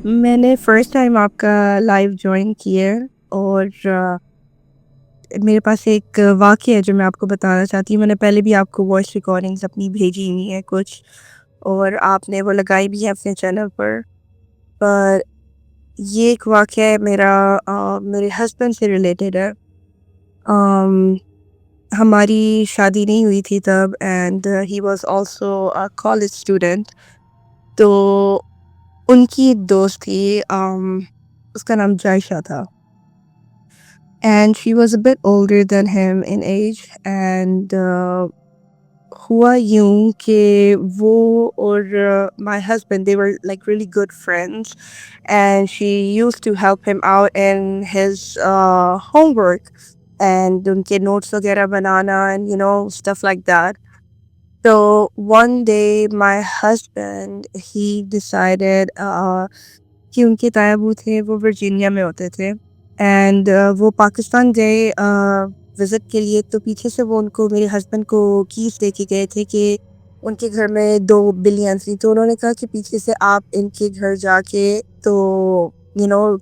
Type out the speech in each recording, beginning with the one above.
میں نے first time آپ کا لائیو جوائن کیا ہے اور میرے پاس ایک واقعہ ہے جو میں آپ کو بتانا چاہتی ہوں. میں نے پہلے بھی آپ کو وائس ریکارڈنگز اپنی بھیجی ہوئی ہیں کچھ، اور آپ نے وہ لگائی بھی ہے اپنے چینل پر یہ ایک واقعہ ہے میرا میرے ہسبینڈ سے ریلیٹڈ ہے. آم، ہماری شادی نہیں ہوئی تھی تب، and he was also college student. تو ان کی ایک دوست تھی، اس کا نام جائشہ تھا. And she was a bit older than him in age. And ہوا یوں کہ وہ اور my husband, they were like really good friends. And she used to help him out in his homework. And ان کے notes وغیرہ بنانا and stuff like that. So one day my husband, he decided کہ ان کے تایا ابو تھے وہ Virginia میں ہوتے تھے، and وہ پاکستان گئے وزٹ کے لیے. تو پیچھے سے وہ ان کو، میرے ہسبینڈ کو کیس دے کے گئے تھے کہ ان کے گھر میں 2 بلیاں تھیں. تو انہوں نے کہا کہ پیچھے سے آپ ان کے گھر جا کے تو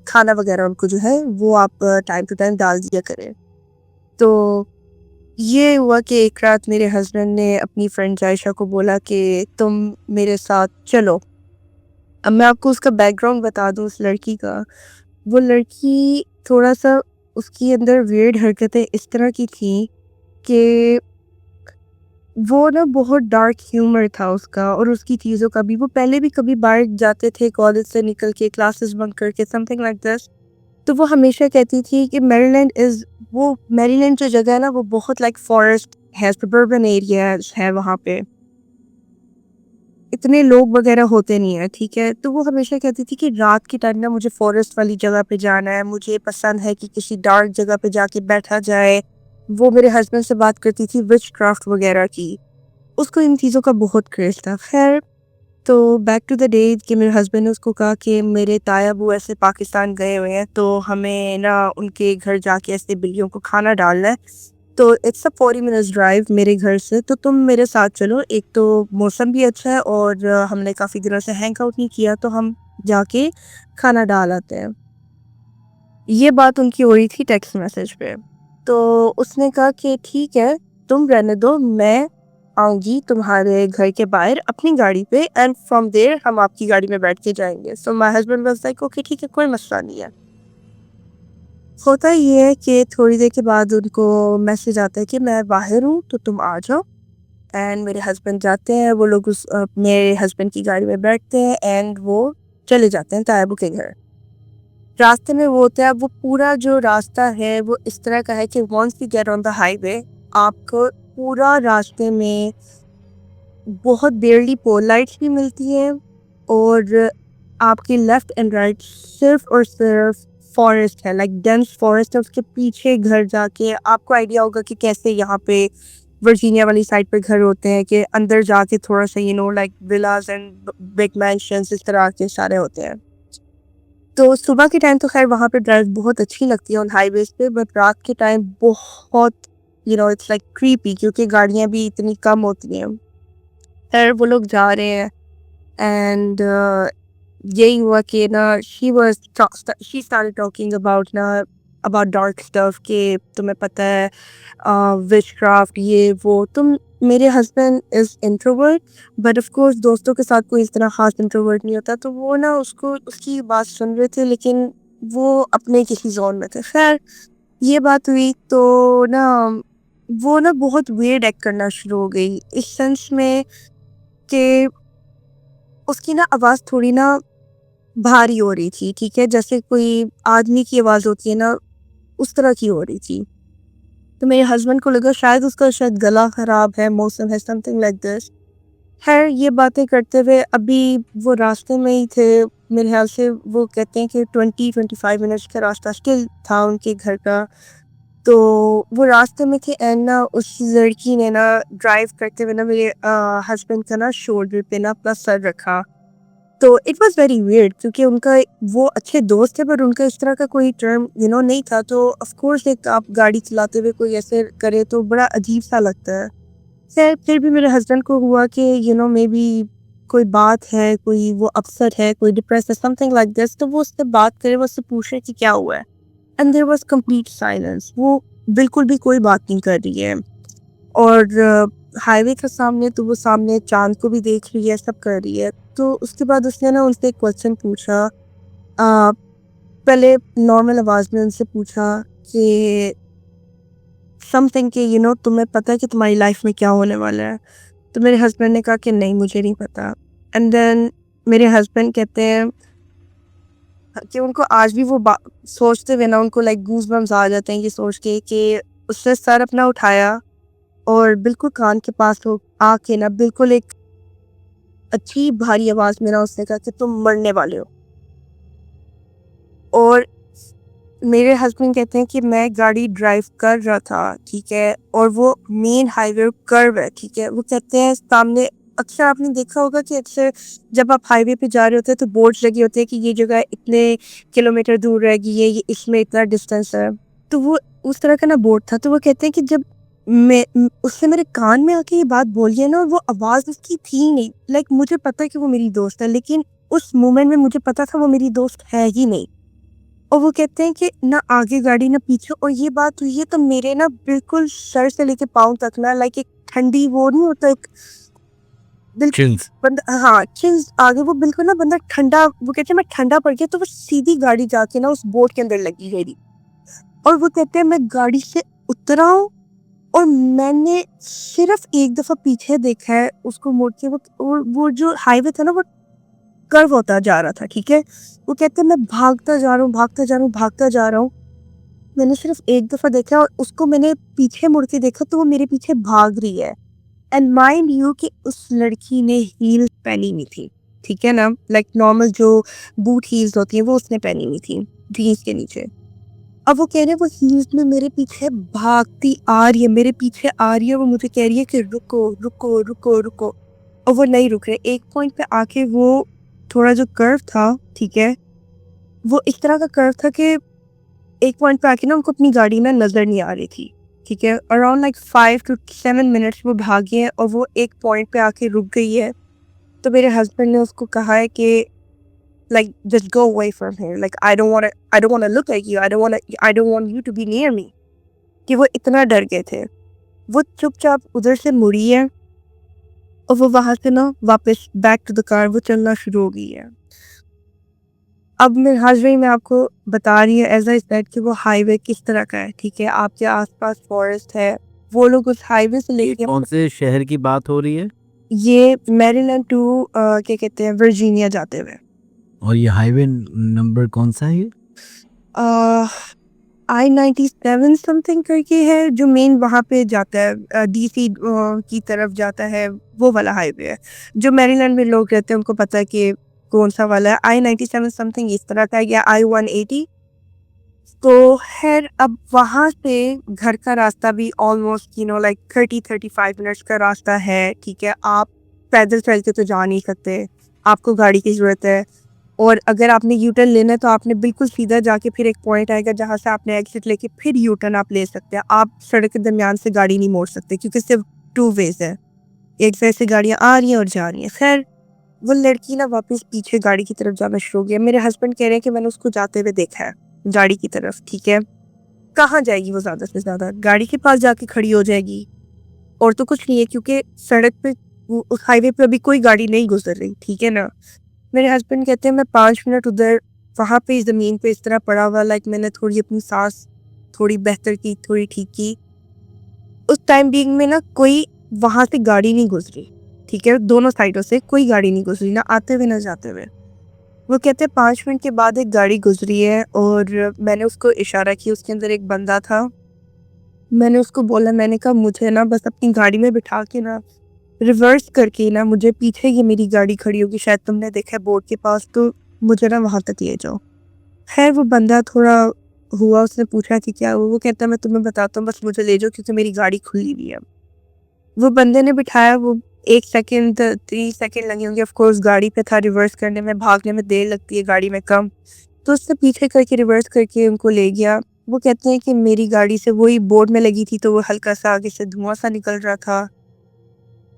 کھانا وغیرہ ان کو جو ہے وہ آپ ٹائم ٹو ٹائم ڈال دیا کریں. تو یہ ہوا کہ ایک رات میرے ہسبینڈ نے اپنی فرینڈ جائشہ کو بولا کہ تم میرے ساتھ چلو. اب میں آپ کو اس کا بیک گراؤنڈ بتا دوں اس لڑکی کا. وہ لڑکی تھوڑا سا، اس کی اندر ویئرڈ حرکتیں اس طرح کی تھیں کہ وہ نا بہت ڈارک ہیومر تھا اس کا اور اس کی چیزوں کا بھی. وہ پہلے بھی کبھی باہر جاتے تھے کالج سے نکل کے، کلاسز بنک کر کے، سم تھنگ لائک دس. تو وہ ہمیشہ کہتی تھی کہ میری لینڈ جو جگہ ہے نا وہ بہت لائک فارسٹ ہے، سبربن ایریا ہے، وہاں پہ اتنے لوگ وغیرہ ہوتے نہیں ہیں، ٹھیک ہے. تو وہ ہمیشہ کہتی تھی کہ رات کے ٹائم نا مجھے فارسٹ والی جگہ پہ جانا ہے، مجھے پسند ہے کہ کسی ڈارک جگہ پہ جا کے بیٹھا جائے. وہ میرے ہسبینڈ سے بات کرتی تھی وچ کرافٹ وغیرہ کی. اس کو ان چیزوں کا بہت کریز تھا. خیر، تو بیک ٹو دا ڈے کہ میرے ہسبینڈ نے اس کو کہا کہ میرے تایا ابو ایسے پاکستان گئے ہوئے ہیں، تو ہمیں نا ان کے گھر جا کے ایسے بلیوں کو کھانا ڈالنا ہے. تو اٹس اے 40 minutes ڈرائیو میرے گھر سے، تو تم میرے ساتھ چلو. ایک تو موسم بھی اچھا ہے اور ہم نے کافی دنوں سے ہینگ آؤٹ نہیں کیا، تو ہم جا کے کھانا ڈال آتے ہیں. یہ بات ان کی ہو رہی تھی ٹیکسٹ میسج پہ. تو اس نے کہا کہ ٹھیک ہے، تم رہنے دو، میں آؤں گی تمہارے گھر کے باہر اپنی گاڑی پہ، اینڈ فرام دیر ہم آپ کی گاڑی میں بیٹھ کے جائیں گے. So my husband was like okay ٹھیک ہے، کوئی مسئلہ نہیں ہے. ہوتا یہ ہے کہ تھوڑی دیر کے بعد ان کو میسج آتا ہے کہ میں باہر ہوں تو تم آ جاؤ. اینڈ میرے ہسبینڈ جاتے ہیں، وہ لوگ میرے ہسبینڈ کی گاڑی میں بیٹھتے ہیں اینڈ وہ چلے جاتے ہیں تایا ابو کے گھر. راستے میں وہ ہوتا ہے، وہ پورا جو راستہ ہے وہ اس طرح کا ہے کہ once you get on the highway آپ کو پورا راستے میں بہت بیئرلی پول لائٹس بھی ملتی ہیں، اور آپ کی لیفٹ اینڈ رائٹ صرف اور صرف فارسٹ ہے، لائک ڈینس فارسٹ ہے. اس کے پیچھے گھر جا کے آپ کو آئیڈیا ہوگا کہ کیسے یہاں پہ ورجینیا والی سائڈ پہ گھر ہوتے ہیں، کہ اندر جا کے تھوڑا سا like villas and big mansions اس طرح کے سارے ہوتے ہیں. تو صبح کے ٹائم تو خیر وہاں پہ ڈرائیو بہت اچھی لگتی ہے ان ہائی ویز پہ، بٹ رات کے ٹائم بہت اٹس لائک کریپی، کیونکہ گاڑیاں بھی اتنی کم ہوتی ہیں. خیر وہ لوگ جا رہے ہیں اینڈ یہی ہوا کہ نا she started talking about dark stuff، کہ تمہیں پتہ ہے وچ کرافٹ یہ وہ. تم میرے husband is introvert, but of course دوستوں کے ساتھ کوئی اس طرح خاص انٹروورٹ نہیں ہوتا. تو وہ نا اس کی بات سن رہے تھے، لیکن وہ اپنے کسی زون میں تھے. خیر یہ بات ہوئی تو نا وہ نا بہت ویئرڈ ایکٹ کرنا شروع ہو گئی، اس سینس میں کہ اس کی نا آواز تھوڑی نا بھاری ہو رہی تھی، ٹھیک ہے، جیسے کوئی آدمی کی آواز ہوتی ہے نا اس طرح کی ہو رہی تھی. تو میرے ہسبینڈ کو لگا شاید اس کا گلا خراب ہے، موسم ہے، سم تھنگ لائک دس. خیر یہ باتیں کرتے ہوئے ابھی وہ راستے میں ہی تھے، میرے خیال سے وہ کہتے ہیں کہ 20-25 منٹس کا راستہ اسٹل تھا ان کے گھر کا. تو وہ راستے میں تھے اینڈ نا اس لڑکی نے نا ڈرائیو کرتے ہوئے نا میرے ہسبینڈ کا نا شولڈر پہ نا اپنا سر رکھا. تو اٹ واز ویری ویئرڈ، کیونکہ ان کا وہ اچھے دوست تھے، پر ان کا اس طرح کا کوئی ٹرم نہیں تھا. تو آف کورس ایک آپ گاڑی چلاتے ہوئے کوئی ایسے کرے تو بڑا عجیب سا لگتا ہے. پھر بھی میرے ہسبینڈ کو ہوا کہ مے بی کوئی بات ہے, کوئی وہ اپسٹ ہے, کوئی ڈپریس ہے, سم تھنگ لائک دس, تو وہ اس سے بات کرے, وہ اس سے پوچھے کہ کیا ہوا ہے. And there was complete silence. وہ بالکل بھی کوئی بات نہیں کر رہی ہے. اور ہائی وے کے سامنے, تو وہ سامنے چاند کو بھی دیکھ رہی ہے, سب کر رہی ہے. تو اس کے بعد اس نے نا ان سے ایک کوشچن پوچھا, پہلے نارمل آواز میں ان سے پوچھا کہ سم تھنگ کہ تمہیں پتہ ہے کہ تمہاری لائف میں کیا ہونے والا ہے. تو میرے ہسبینڈ نے کہا کہ نہیں, مجھے نہیں پتا. اینڈ دین میرے ہسبینڈ کہتے ہیں کہ ان کو آج بھی وہ سوچتے ہوئے نا ان کو لائک گوز بمز آ جاتے ہیں یہ سوچ کے کہ اس نے سر اپنا اٹھایا اور بالکل کان کے پاس آ کے نا بالکل ایک اچھی بھاری آواز میں نا اس نے کہا کہ تم مرنے والے ہو. اور میرے ہسبینڈ کہتے ہیں کہ میں گاڑی ڈرائیو کر رہا تھا, ٹھیک ہے, اور وہ مین ہائی وے کرو ہے, ٹھیک ہے. وہ کہتے ہیں سامنے اکثر آپ نے دیکھا ہوگا کہ اکثر جب آپ ہائی وے پہ جا رہے ہوتے ہیں تو بورڈز لگے ہوتے ہیں کہ یہ جگہ اتنے کلومیٹر دور رہ گئی ہے, یہ اس میں اتنا ڈسٹینس ہے. تو وہ اس طرح کا نا بورڈ تھا. تو وہ کہتے ہیں کہ جب میں اس سے میرے کان میں آ کے یہ بات بولی ہے نا, اور وہ آواز اس کی تھی نہیں, لائک مجھے پتا کہ وہ میری دوست ہے, لیکن اس مومنٹ میں مجھے پتا تھا وہ میری دوست ہے ہی نہیں. اور وہ کہتے ہیں کہ نہ آگے گاڑی نہ پیچھے, اور یہ بات ہوئی ہے تو میرے نا بالکل سر سے لے کے پاؤں تک نا لائک ایک ٹھنڈی وہ نہیں ہوتا, ایک بندہ, ہاں چنز آگے, وہ بالکل نا بندہ ٹھنڈا, وہ کہتے ہیں میں ٹھنڈا پڑ گیا. تو وہ سیدھی گاڑی جا کے نا اس بوٹ کے اندر لگی گئی. اور وہ کہتے ہیں میں گاڑی سے اترا ہوں اور میں نے صرف ایک دفعہ پیچھے دیکھا ہے اس کو مڑ کے. وہ جو ہائی وے تھا نا وہ کرو ہوتا جا رہا تھا, ٹھیک ہے. وہ کہتے ہیں میں بھاگتا جا رہا ہوں. میں نے صرف ایک دفعہ دیکھا اور اس کو میں نے پیچھے مڑ کے دیکھا تو وہ میرے پیچھے بھاگ رہی ہے. اینڈ مائنڈ یو کہ اس لڑکی نے ہیل پہنی ہوئی تھی, ٹھیک ہے نا, لائک نارمل جو بوٹ ہیلز ہوتی ہیں وہ اس نے پہنی ہوئی تھی جینس کے نیچے. اب وہ کہہ رہے ہیں وہ ہیلز میں میرے پیچھے بھاگتی آ رہی ہے, وہ مجھے کہہ رہی ہے کہ رکو رکو رکو رکو, اور وہ نہیں رک رہے. ایک پوائنٹ پہ آ کے وہ تھوڑا جو کرو تھا, ٹھیک ہے, وہ اس طرح کا کرو تھا کہ ایک پوائنٹ پہ آ کے نا ان کو اپنی گاڑی میں نظر نہیں آ رہی تھی, ٹھیک ہے. اراؤنڈ لائک 5 to 7 منٹس وہ بھاگی ہے اور وہ ایک پوائنٹ پہ آ کے رک گئی ہے. تو میرے ہسبینڈ نے اس کو کہا ہے کہ like just go away from here, like I don't want to look like you, I don't want you to be near me. کہ وہ اتنا ڈر گئے تھے. وہ چپ چاپ ادھر سے مڑی ہے اور وہ وہاں سے نا واپس بیک ٹو دا کار وہ چلنا شروع ہو گئی ہے. اب میرے ہسبینڈ میں آپ کو بتا رہی ہے ایز اے سیٹ کہ وہ ہائی وے کس طرح کا ہے, ٹھیک ہے. آپ کے آس پاس فارسٹ ہے, وہ لوگ اس ہائی وے سے لے کے, کون سے شہر کی بات ہو رہی ہے؟ یہ میریلینڈ ٹو کیا کہتے ہیں ورجینیا جاتے ہوئے. اور یہ ہائی وے نمبر کون سا ہے؟ I-97 سم تھنگ کر کے ہے جو مین وہاں پہ جاتا ہے, ڈی سی کی طرف جاتا ہے, وہ والا ہائی وے ہے. جو میری لینڈ میں لوگ رہتے ہیں ان کو پتا ہے کہ کون سا والا ہے. I-97 سم تھنگ اس طرح کا ہے, یا I-180. تو خیر اب وہاں سے گھر کا راستہ بھی آلموسٹ لائک 30-35 منٹس کا راستہ ہے, ٹھیک ہے. آپ پیدل چل کے تو جا نہیں سکتے, آپ کو گاڑی کی ضرورت ہے. اور اگر آپ نے یو ٹرن لینا ہے تو آپ نے بالکل سیدھا جا کے پھر ایک پوائنٹ آئے گا جہاں سے آپ نے ایگزٹ لے کے پھر یو ٹرن آپ لے سکتے ہیں. آپ سڑک کے درمیان سے گاڑی نہیں موڑ سکتے کیونکہ صرف 2 ویز ہے, ایک سائڈ سے گاڑیاں آ رہی ہیں اور جا رہی ہیں. خیر وہ لڑکی نا واپس پیچھے گاڑی کی طرف جانا شروع ہو گیا. میرے ہسبینڈ کہہ رہے ہیں کہ میں نے اس کو جاتے ہوئے دیکھا ہے گاڑی کی طرف, ٹھیک ہے. کہاں جائے گی وہ زیادہ سے زیادہ, گاڑی کے پاس جا کے کھڑی ہو جائے گی, اور تو کچھ نہیں ہے کیونکہ سڑک پہ اس ہائی وے پہ ابھی کوئی گاڑی نہیں گزر رہی, ٹھیک ہے نا. میرے ہسبینڈ کہتے ہیں میں 5 منٹ ادھر وہاں پہ زمین پہ اس طرح پڑا ہوا, لائک میں نے تھوڑی اپنی سانس تھوڑی بہتر کی, تھوڑی ٹھیک کی. اس ٹائم بینگ میں نا کوئی وہاں سے گاڑی نہیں گزری, ٹھیک ہے. دونوں سائڈوں سے کوئی گاڑی نہیں گزری, نہ آتے ہوئے نہ جاتے ہوئے. وہ کہتے ہیں 5 منٹ کے بعد ایک گاڑی گزری ہے اور میں نے اس کو اشارہ کیا, اس کے اندر ایک بندہ تھا. میں نے اس کو بولا, میں نے کہا مجھے نا بس اپنی گاڑی میں بٹھا کے نا ریورس کر کے نا مجھے پیچھے ہی میری گاڑی کھڑی ہوگی, شاید تم نے دیکھا بورڈ کے پاس, تو مجھے نا وہاں تک لے جاؤ. خیر وہ بندہ تھوڑا ہوا, اس نے پوچھا کہ کیا ہوا. وہ کہتا ہے میں تمہیں بتاتا ہوں, بس مجھے لے جاؤ کیونکہ میری گاڑی کھلی ہوئی ہے. وہ بندے نے بٹھایا, وہ 1 سیکنڈ 3 سیکنڈ لگے ہوں گے, آف کورس گاڑی پہ تھا, ریورس کرنے میں بھاگنے میں دیر لگتی ہے, گاڑی میں کم. تو اس سے پیچھے کر کے ریورس کر کے ان کو لے گیا. وہ کہتے ہیں کہ میری گاڑی سے وہی بورڈ میں لگی تھی تو وہ ہلکا سا آگے سے دھواں سا نکل رہا تھا.